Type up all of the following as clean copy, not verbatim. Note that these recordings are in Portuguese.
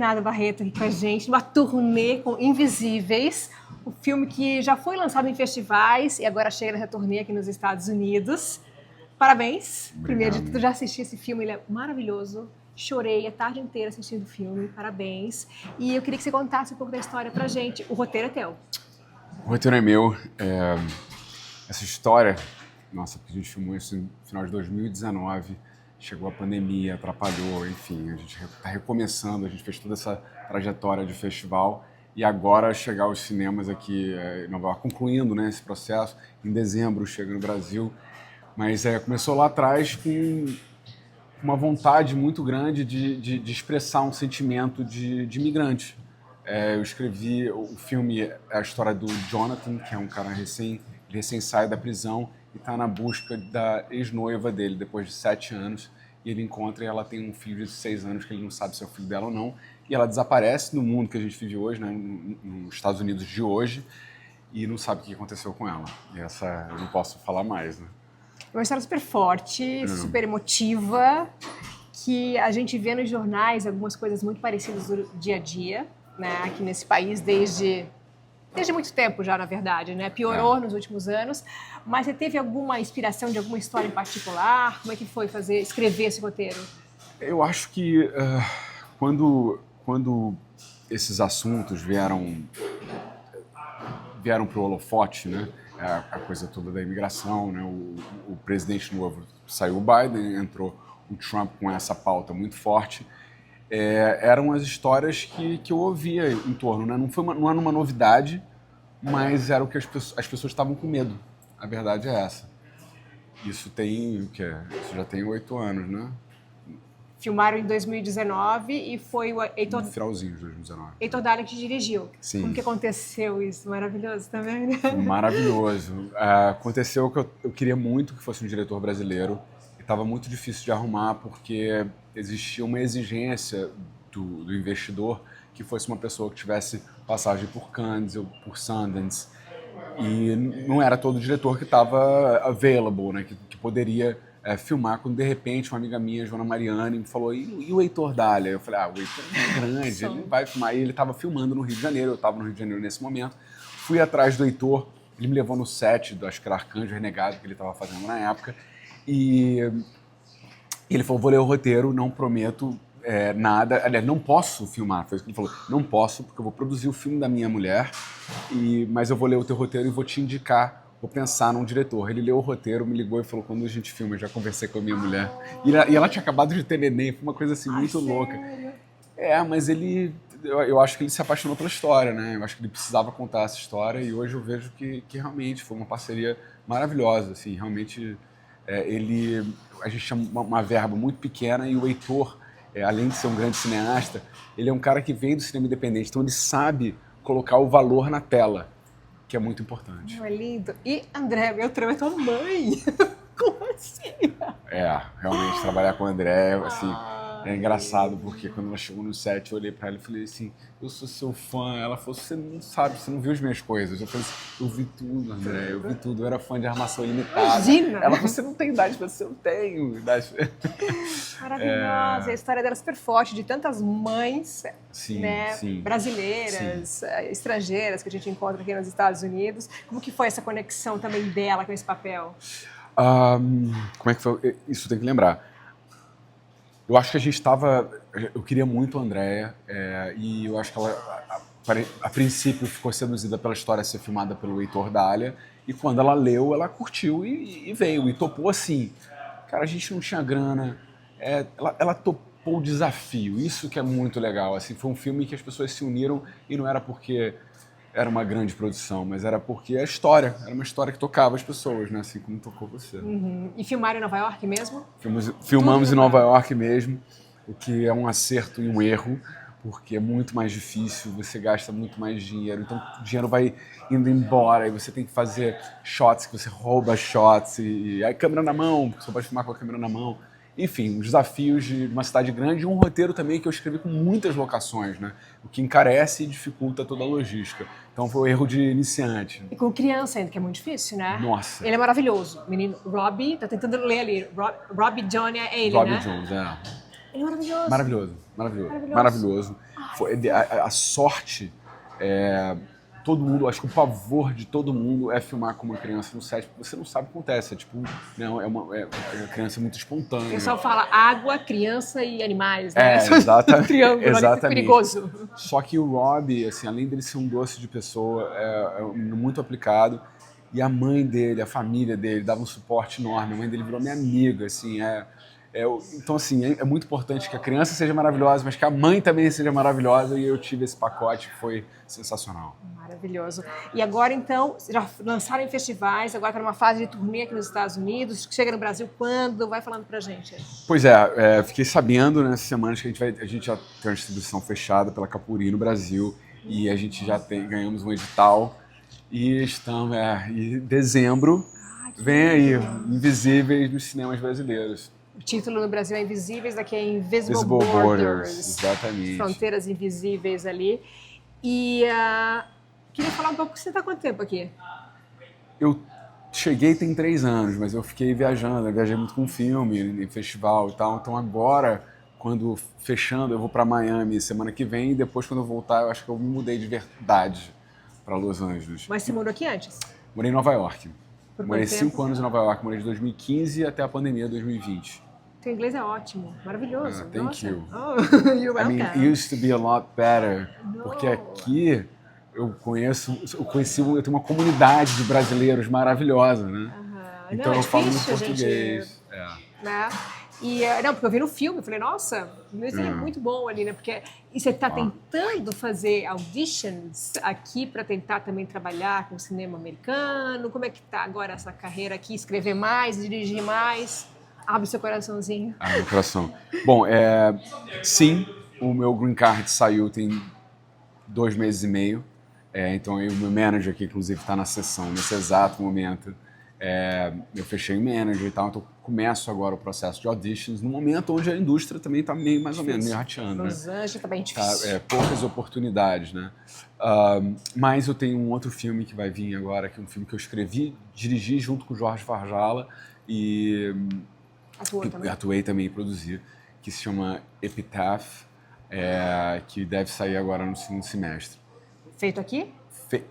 Bernardo Barreto aqui com a gente, numa turnê com Invisíveis, o filme que já foi lançado em festivais e agora chega nessa turnê aqui nos Estados Unidos. Parabéns. Obrigado. Primeiro de tudo, já assisti esse filme, ele é maravilhoso. Chorei a tarde inteira assistindo o filme, parabéns. E eu queria que você contasse um pouco da história pra gente. O roteiro é teu. O roteiro é meu. Essa história, nossa, porque a gente filmou isso no final de 2019, chegou a pandemia, atrapalhou, enfim, a gente está recomeçando, a gente fez toda essa trajetória de festival e agora chegar aos cinemas aqui em Nova York, concluindo, né, esse processo, em dezembro chega no Brasil, mas começou lá atrás com uma vontade muito grande de expressar um sentimento de imigrante. Eu escrevi, o filme é a história do Jonathan, que é um cara recém sai da prisão e está na busca da ex-noiva dele, depois de 7 anos, e ele encontra e ela tem um filho de 6 anos que ele não sabe se é o filho dela ou não, e ela desaparece no mundo que a gente vive hoje, né, nos Estados Unidos de hoje, e não sabe o que aconteceu com ela. E essa eu não posso falar mais, né? É uma história super forte, super emotiva, que a gente vê nos jornais algumas coisas muito parecidas do dia a dia, né, aqui nesse país desde muito tempo já, na verdade, né? Piorou nos últimos anos, mas você teve alguma inspiração de alguma história em particular? Como é que foi escrever esse roteiro? Eu acho que quando esses assuntos vieram para o holofote, né? A coisa toda da imigração, né? O presidente novo saiu, o Biden, entrou o Trump com essa pauta muito forte. Eram as histórias que eu ouvia em torno, né? Não era uma novidade, mas era o que as pessoas estavam com medo. A verdade é essa. Isso já tem 8 anos, né? Filmaram em 2019 e foi o Heitor... No finalzinho de 2019. Heitor Dalia que dirigiu. Sim. Como que aconteceu isso? Maravilhoso também, né? Maravilhoso. Aconteceu que eu queria muito que fosse um diretor brasileiro. Estava muito difícil de arrumar porque existia uma exigência do investidor que fosse uma pessoa que tivesse passagem por Cannes ou por Sundance, e não era todo diretor que estava available, né, que poderia filmar, quando de repente uma amiga minha, Joana Mariani, me falou, e o Heitor Dalia? Eu falei, o Heitor é grande, ele vai filmar, e ele estava filmando no Rio de Janeiro, eu estava no Rio de Janeiro nesse momento, fui atrás do Heitor, ele me levou no set, acho que era Arcanjo Renegado, que ele estava fazendo na época, e ele falou, vou ler o roteiro, não prometo nada, aliás, não posso filmar, foi isso que ele falou, não posso, porque eu vou produzir o filme da minha mulher, mas eu vou ler o teu roteiro e vou te indicar, vou pensar num diretor. Ele leu o roteiro, me ligou e falou, quando a gente filma, eu já conversei com a minha mulher, e ela tinha acabado de ter neném, foi uma coisa assim muito louca. Mas eu acho que ele se apaixonou pela história, né? Eu acho que ele precisava contar essa história, e hoje eu vejo que realmente foi uma parceria maravilhosa, assim, realmente a gente tinha uma verba muito pequena, e o Heitor, além de ser um grande cineasta, ele é um cara que vem do cinema independente, então ele sabe colocar o valor na tela, que é muito importante. É lindo. E André Beltrão é tua mãe. Como assim? Realmente, trabalhar com o André, assim, é engraçado, porque quando ela chegou no set, eu olhei pra ela e falei assim, eu sou seu fã. Ela falou, você não sabe, você não viu as minhas coisas. Eu falei assim, eu vi tudo, André, eu vi tudo. Eu era fã de Armação Ilimitada. Imagina! Ela falou, você não tem idade pra isso, eu tenho idade. Maravilhosa. A história dela é super forte, de tantas mães, sim, né, sim, brasileiras, estrangeiras, que a gente encontra aqui nos Estados Unidos. Como que foi essa conexão também dela com esse papel? Como é que foi? Isso tem que lembrar. Eu acho que eu queria muito a Andréia, e eu acho que ela, a princípio, ficou seduzida pela história ser filmada pelo Heitor Dalia, e quando ela leu, ela curtiu e veio, e topou assim. Cara, a gente não tinha grana, ela topou o desafio, isso que é muito legal, assim, foi um filme que as pessoas se uniram, e não era porque era uma grande produção, mas era porque era uma história que tocava as pessoas, né? Assim como tocou você. Uhum. E filmaram em Nova York mesmo? Filmamos em Nova York mesmo, o que é um acerto e um erro, porque é muito mais difícil, você gasta muito mais dinheiro, então o dinheiro vai indo embora, e você tem que fazer shots, que você rouba shots, e aí câmera na mão, você pode filmar com a câmera na mão. Enfim, os desafios de uma cidade grande, e um roteiro também que eu escrevi com muitas locações, né? O que encarece e dificulta toda a logística. Então foi um erro de iniciante. E com criança ainda, que é muito difícil, né? Nossa. Ele é maravilhoso. O menino Robbie, tá tentando ler ali. Robbie Johnny é ele, Robbie né? Jones, Ele é maravilhoso. Maravilhoso. A sorte, todo mundo, acho que o pavor de todo mundo é filmar com uma criança no set, porque você não sabe o que acontece, a criança é muito O espontânea. pessoal fala água, criança e animais, né? Exatamente. Triângulo, olha que Exatamente. perigoso. Só que o Rob, assim, além dele ser um doce de pessoa, é muito aplicado. E a mãe dele, a família dele, dava um suporte enorme. A mãe dele virou minha amiga, assim. Então, assim, é muito importante que a criança seja maravilhosa, mas que a mãe também seja maravilhosa. E eu tive esse pacote que foi sensacional. Maravilhoso. E agora, então, já lançaram em festivais, agora está numa fase de turnê aqui nos Estados Unidos. Chega no Brasil quando? Vai falando pra gente. Pois fiquei sabendo nessas semanas que a gente já tem uma distribuição fechada pela Capuri no Brasil. E a gente já ganhamos um edital. E estamos, em dezembro, vem aí, Invisíveis nos cinemas brasileiros. O título no Brasil é Invisíveis, aqui é Invisible Borders. Exatamente. Fronteiras invisíveis ali. E queria falar um pouco, você está há quanto tempo aqui? Eu cheguei tem 3 anos, mas eu fiquei viajando, eu viajei muito com filme, em festival e tal. Então agora, quando fechando, eu vou para Miami semana que vem e depois quando eu voltar, eu acho que eu me mudei de verdade para Los Angeles. Mas você morou aqui antes? Morei em Nova York. Morei quanto 5 tempo? anos em Nova York, morei de 2015 até a pandemia de 2020. Seu inglês é ótimo, maravilhoso. Thank you. Oh, you're I mean, welcome. it used to be a lot better, porque aqui eu tenho uma comunidade de brasileiros maravilhosa, né? Então eu falo muito português. Né? E, não, porque eu vi no filme, eu falei, nossa, o inglês é muito bom ali, né? Porque, e você está tentando fazer auditions aqui para tentar também trabalhar com cinema americano? Como é que tá agora essa carreira aqui? Escrever mais, dirigir mais? Abre seu coraçãozinho. Abre meu coração. Bom, sim, o meu green card saiu tem 2 meses e meio. Então o meu manager aqui, inclusive, está na sessão nesse exato momento. Eu fechei o manager e tal, então começo agora o processo de auditions no momento onde a indústria também está meio mais ou menos meio rateando. Los Angeles está bem difícil. Poucas oportunidades, né? Mas eu tenho um outro filme que vai vir agora, que é um filme que eu escrevi, dirigi junto com o Jorge Farjala e atuei também e produzi, que se chama Epitaph, que deve sair agora no segundo semestre. Feito aqui?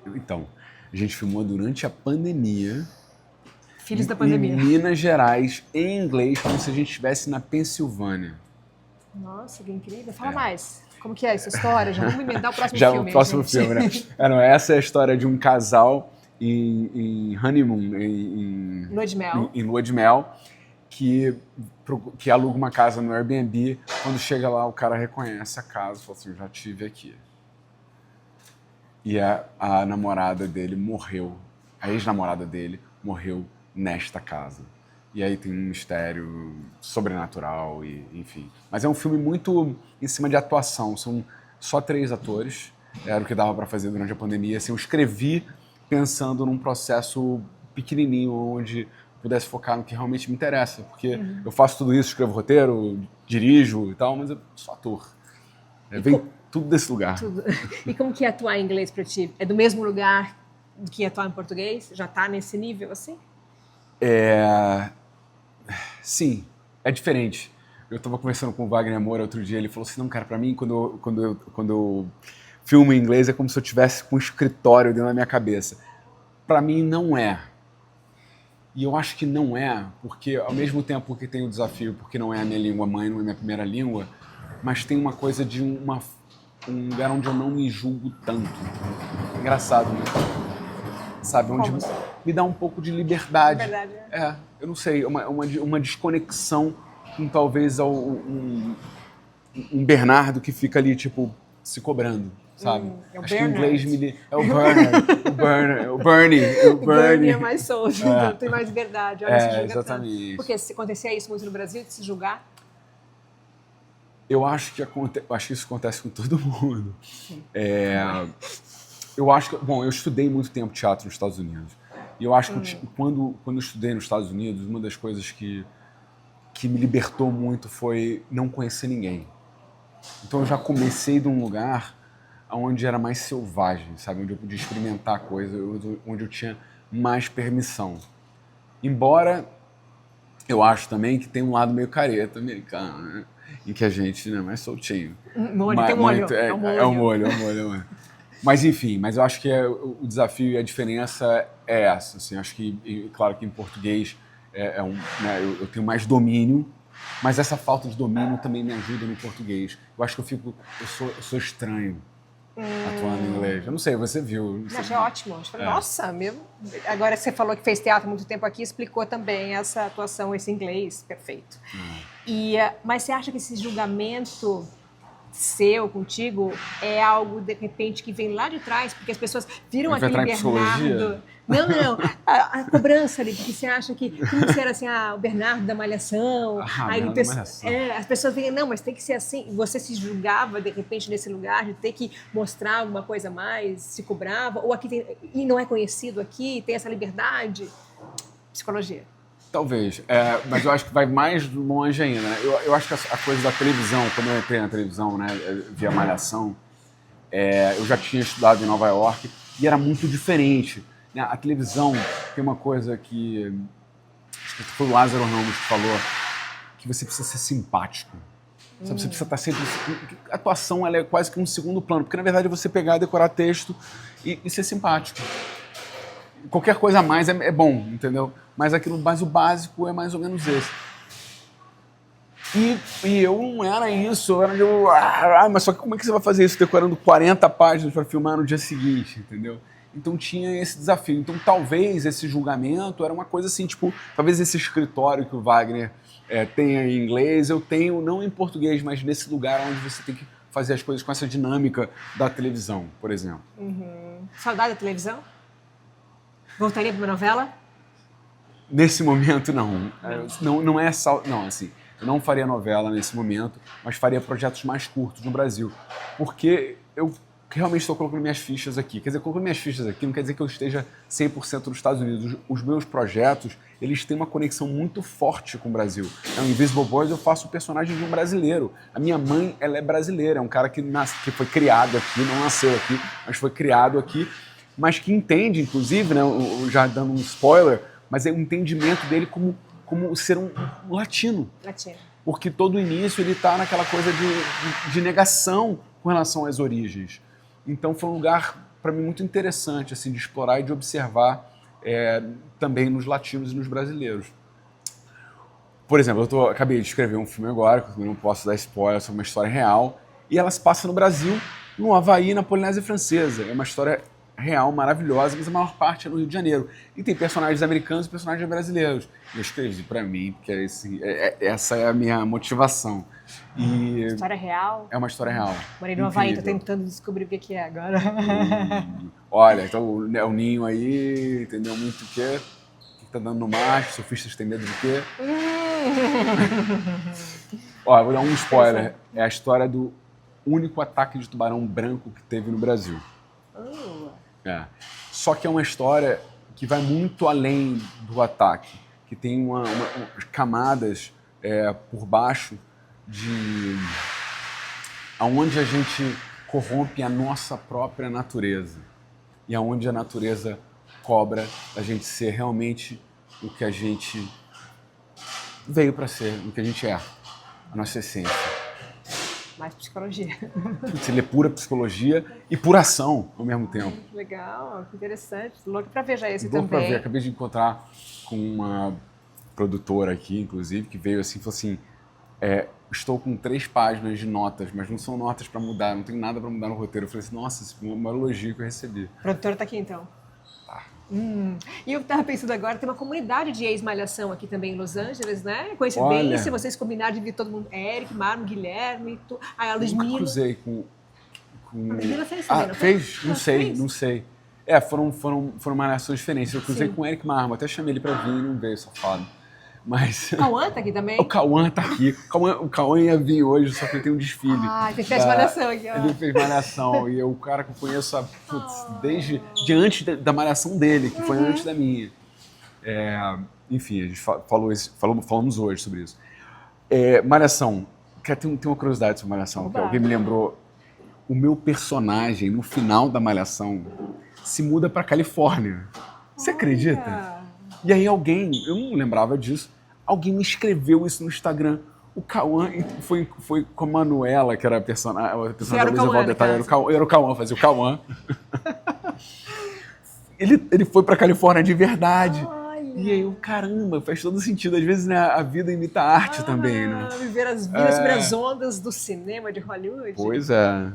Então, a gente filmou durante a pandemia. Filhos da pandemia. Em Minas Gerais, em inglês, como se a gente estivesse na Pensilvânia. Nossa, que incrível. Fala mais. Como que é essa história? Já vamos emendar o próximo Já filme. Já o próximo filme, né? Essa é a história de um casal em honeymoon, Lua de mel. Em lua de mel, que aluga uma casa no Airbnb. Quando chega lá, o cara reconhece a casa e fala assim, já tive aqui. E a namorada dele morreu, a ex-namorada dele morreu nesta casa. E aí tem um mistério sobrenatural, enfim. Mas é um filme muito em cima de atuação, são só 3 atores, era o que dava para fazer durante a pandemia. Assim, eu escrevi pensando num processo pequenininho, onde pudesse focar no que realmente me interessa, porque eu faço tudo isso, escrevo roteiro, dirijo e tal, mas eu sou ator. Vem tudo desse lugar. Tudo. E como que é atuar em inglês para ti? É do mesmo lugar do que atuar em português? Já está nesse nível assim? Sim, é diferente. Eu estava conversando com o Wagner Moura outro dia, ele falou assim, não, cara, para mim, quando eu filmo em inglês, é como se eu tivesse com um escritório dentro da minha cabeça. Para mim, não é. E eu acho que não é, porque ao mesmo tempo que tem o desafio, porque não é a minha língua mãe, não é a minha primeira língua, mas tem uma coisa de um lugar onde eu não me julgo tanto. Engraçado, né? Sabe, onde me dá um pouco de liberdade. Eu não sei, uma desconexão com talvez um Bernardo que fica ali, tipo, se cobrando, sabe? Acho que em inglês é o Bernie. O Bernie é mais solto, então tem mais liberdade. Exatamente. Porque se acontecia isso muito no Brasil, de se julgar? Eu acho que isso acontece com todo mundo. Eu acho que, bom, eu estudei muito tempo teatro nos Estados Unidos. E eu acho que quando eu estudei nos Estados Unidos, uma das coisas que me libertou muito foi não conhecer ninguém. Então eu já comecei de um lugar onde era mais selvagem, sabe? Onde eu podia experimentar coisas, onde eu tinha mais permissão. Embora eu acho também que tem um lado meio careta americano, né? em que a gente não é mais soltinho. Molho, tem molho. É o molho. Mas enfim, mas eu acho que o desafio e a diferença é essa. Assim, acho que, claro que em português né, eu tenho mais domínio, mas essa falta de domínio também me ajuda no português. Eu acho que eu sou estranho atuando em inglês. Eu não sei, você viu. Eu achei ótimo. Nossa, agora você falou que fez teatro há muito tempo aqui, explicou também essa atuação, esse inglês perfeito. Mas você acha que esse julgamento seu, contigo, é algo, de repente, que vem lá de trás, porque as pessoas viram aquele Bernardo... Não. A cobrança ali, porque você acha que você era assim, o Bernardo da Malhação. As pessoas veem, não, mas tem que ser assim. Você se julgava, de repente, nesse lugar, de ter que mostrar alguma coisa a mais, se cobrava, ou aqui e não é conhecido aqui, tem essa liberdade. Psicologia. Talvez, mas eu acho que vai mais longe ainda, né? Eu acho que a coisa da televisão, quando eu entrei na televisão, né, via Malhação, eu já tinha estudado em Nova York e era muito diferente. Né? A televisão tem uma coisa que acho que foi o Lázaro Ramos que falou, que você precisa ser simpático. Você precisa estar sempre... A atuação ela é quase que um segundo plano, porque na verdade é você pegar, decorar texto e ser simpático. Qualquer coisa a mais é bom, entendeu? Mas o básico é mais ou menos esse. E eu não era isso, eu era mas só que como é que você vai fazer isso decorando 40 páginas para filmar no dia seguinte, entendeu? Então tinha esse desafio. Então talvez esse julgamento era uma coisa assim, tipo, talvez esse escritório que o Wagner tenha em inglês, eu tenho não em português, mas nesse lugar onde você tem que fazer as coisas com essa dinâmica da televisão, por exemplo. Saudade da televisão? Voltaria para uma novela? Nesse momento, não. Não, assim, eu não faria novela nesse momento, mas faria projetos mais curtos no Brasil. Porque eu realmente estou colocando minhas fichas aqui. Quer dizer, colocando minhas fichas aqui não quer dizer que eu esteja 100% nos Estados Unidos. Os meus projetos, eles têm uma conexão muito forte com o Brasil. No Invisible Boys eu faço o personagem de um brasileiro. A minha mãe, ela é brasileira, é um cara que foi criado aqui, não nasceu aqui, mas foi criado aqui, mas que entende, inclusive, né, já dando um spoiler, mas é o entendimento dele como ser um latino. Porque todo o início ele está naquela coisa de negação com relação às origens. Então foi um lugar, para mim, muito interessante assim, de explorar e de observar também nos latinos e nos brasileiros. Por exemplo, acabei de escrever um filme agora, que eu não posso dar spoiler, sobre uma história real, e ela se passa no Brasil, no Havaí, na Polinésia Francesa. É uma história real, maravilhosa, mas a maior parte é no Rio de Janeiro. E tem personagens americanos e personagens brasileiros. Eu escrevi para mim, porque essa é a minha motivação. História real? É uma história real. Morei no Havaí, tô tentando descobrir o que é agora. Olha, então o ninho aí, entendeu muito o quê? O que tá dando no mar? Os surfistas têm medo de quê? Olha, vou dar um spoiler. É a história do único ataque de tubarão branco que teve no Brasil. Só que é uma história que vai muito além do ataque, que tem camadas por baixo de aonde a gente corrompe a nossa própria natureza e aonde a natureza cobra a gente ser realmente o que a gente veio para ser, o que a gente é, a nossa essência. Mais psicologia. Ele é pura psicologia e pura ação ao mesmo tempo. Legal, que interessante. Louco pra ver já esse também. Louco pra ver. Acabei de encontrar com uma produtora aqui, inclusive, que veio assim e falou assim, estou com 3 páginas de notas, mas não são notas para mudar, não tem nada para mudar no roteiro. Eu falei assim, nossa, esse foi um elogio que eu recebi. A produtora tá aqui então. E eu estava pensando agora, tem uma comunidade de ex-malhação aqui também em Los Angeles, né? Coincidência, vocês combinaram de vir todo mundo. Eric, Marmo, Guilherme, a Ludmilla. Eu cruzei com... A Ludmilla fez também, não fez? Não sei. Foram malhações diferentes. Eu cruzei com o Eric Marmo, até chamei ele para vir e não veio, safado. Mas... O Cauã tá aqui também? O Cauã tá aqui. O Cauã ia vir hoje, só que ele tem um desfile. Ele fez malhação aqui, ó. Ele fez malhação. E é o cara que eu conheço desde antes da malhação dele, que foi antes da minha. Enfim, a gente falamos hoje sobre isso. Malhação. Tem uma curiosidade sobre malhação, que alguém me lembrou. O meu personagem, no final da malhação, se muda pra Califórnia. Você acredita? E aí alguém, eu não lembrava disso, alguém me escreveu isso no Instagram. O Cauã foi com a Manuela, que era a personagem era da o Luísa Cauã, Valdetar, no caso. era o Cauã, fazia o Cauã. Ele foi pra Califórnia de verdade. Olha. E aí, caramba, faz todo sentido. Às vezes, né, a vida imita a arte também, né? Viver sobre as ondas do cinema de Hollywood. Pois é.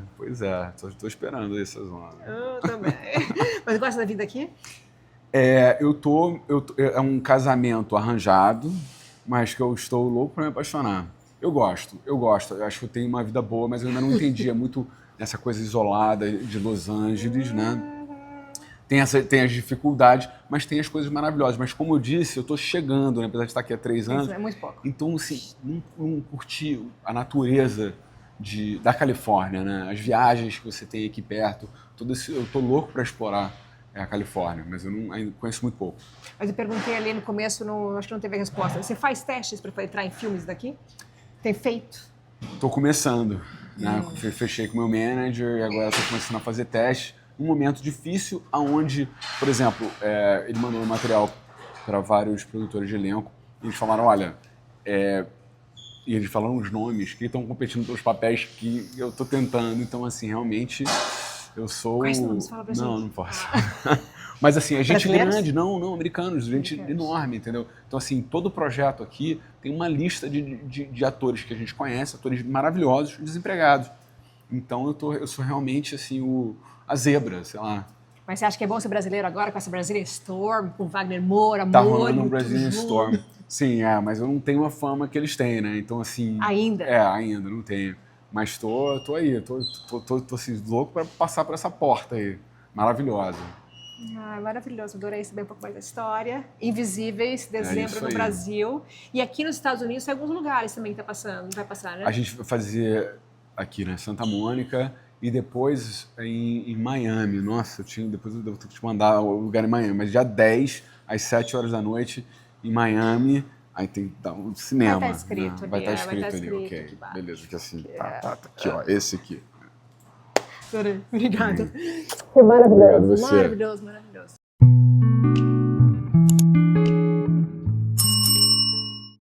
Tô esperando essas ondas. Eu também. Mas gosta da vida aqui? É um casamento arranjado, mas que eu estou louco para me apaixonar. Eu gosto. Eu acho que eu tenho uma vida boa, mas eu ainda não entendi. É muito essa coisa isolada de Los Angeles, né? Tem as dificuldades, mas tem as coisas maravilhosas. Mas como eu disse, eu estou chegando, né? Apesar de estar aqui há 3 anos. É muito pouco. Então, assim, não curti a natureza da Califórnia, né? As viagens que você tem aqui perto. Eu estou louco para explorar a Califórnia, mas eu ainda conheço muito pouco. Mas eu perguntei ali no começo, acho que não teve resposta. Você faz testes para entrar em filmes daqui? Tem feito? Estou começando, né? Fechei com o meu manager e agora estou começando a fazer testes. Um momento difícil, onde, por exemplo, ele mandou um material para vários produtores de elenco e eles falaram, olha, e eles falaram os nomes que estão competindo pelos papéis que eu estou tentando, então assim, realmente eu sou... Quais nomes? Fala pra gente. Não posso. Mas assim, a gente grande, não, americanos, gente enorme, entendeu? Então assim, todo projeto aqui tem uma lista de atores que a gente conhece, atores maravilhosos, desempregados. Então eu sou realmente assim, a zebra, sei lá. Mas você acha que é bom ser brasileiro agora com essa Brazilian Storm, com Wagner Moura, Tá rolando um Brazilian Storm. Sim, mas eu não tenho a fama que eles têm, né? Então assim... Ainda? Ainda, não tenho. Mas tô aí, tô assim, louco para passar por essa porta aí. Maravilhosa. Maravilhoso, adorei saber um pouco mais da história. Invisíveis, dezembro no aí. Brasil. E aqui nos Estados Unidos tem alguns lugares também que vai passar, né? A gente vai fazer aqui, né, Santa Mônica e depois em Miami. Nossa, depois eu devo ter que te mandar o lugar em Miami. Mas dia 10, às 7 horas da noite, em Miami, aí tem que dar um cinema. Vai estar escrito, né? Vai estar escrito ali, escrito ok. aqui, Beleza, que assim, tá aqui, ó, esse aqui. Adorei, obrigada. Obrigado você. Maravilhoso.